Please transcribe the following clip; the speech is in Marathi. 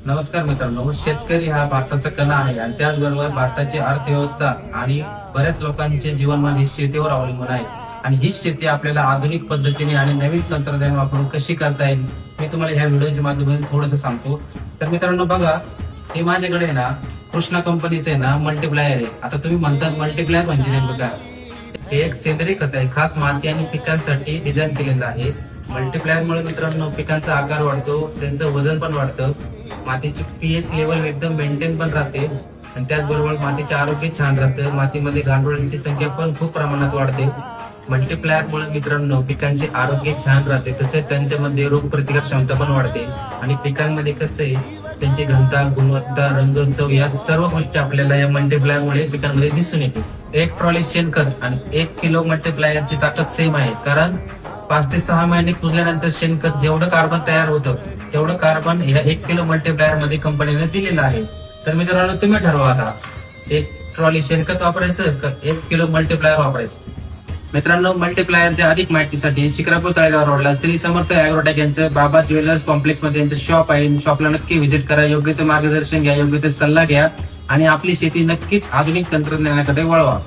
नमस्कार मित्रांनो, शेतकरी हा भारताचा कणा आहे आणि त्याचबरोबर भारताची अर्थव्यवस्था आणि बऱ्याच लोकांचे जीवनमान ही शेतीवर अवलंबून आहे. आणि ही शेती आपल्याला आधुनिक पद्धतीने आणि नवीन तंत्रज्ञान वापरून कशी करता येईल मी तुम्हाला ह्या व्हिडिओच्या माध्यमातून थोडंसं सांगतो. तर मित्रांनो बघा, हे माझ्याकडे आहे ना कृष्णा कंपनीचं आहे ना मल्टीप्लायर आहे. आता तुम्ही म्हणतात मल्टीप्लायर म्हणजे नेमकं काय? हे एक सेंद्रिय खत आहे, खास माती आणि पिकांसाठी डिझाईन केलेलं आहे. मल्टीप्लायर मुळे मित्रांनो पिकांचा आकार वाढतो, त्यांचं वजन पण वाढतं, मातीची पीएच लेवल एकदम मेंटेन पण राहते आणि त्याचबरोबर मातीचे आरोग्य छान राहतं. मातीमध्ये गांडुळांची संख्या पण खूप प्रमाणात वाढते. मल्टीप्लायर मुळे मित्रांनो पिकांचे आरोग्य छान राहते, तसेच त्यांच्यामध्ये रोग प्रतिकार क्षमता पण वाढते. आणि पिकांमध्ये कसं आहे, त्यांची घनता, गुणवत्ता, रंग, चव या सर्व गोष्टी आपल्याला या मल्टीप्लायर मुळे पिकांमध्ये दिसून येते. एक ट्रॉली शेणखत आणि 1 किलो मल्टीप्लायरची ताकद सेम आहे, कारण 5 ते 6 महिने कुजल्यानंतर शेणखत जेवढं कार्बन तयार होतं तेवढं कार्बन ह्या 1 किलो मल्टीप्लायर मध्ये कंपनीने दिलेलं आहे. तर मित्रांनो तुम्ही ठरवा आता, 1 ट्रॉली शेणखत वापरायचं का 1 किलो मल्टीप्लायर वापरायचं. मित्रांनो मल्टीप्लायरच्या अधिक माहितीसाठी शिक्रापूर तळेगाव रोडला श्री समर्थ अॅग्रोटेक यांचं बाबा ज्वेलर्स कॉम्प्लेक्स मध्ये यांचं शॉप आहे. शॉपला नक्की व्हिजिट करा, योग्य ते मार्गदर्शन घ्या, योग्य ते सल्ला घ्या आणि आपली शेती नक्कीच आधुनिक तंत्रज्ञानाकडे वळवा.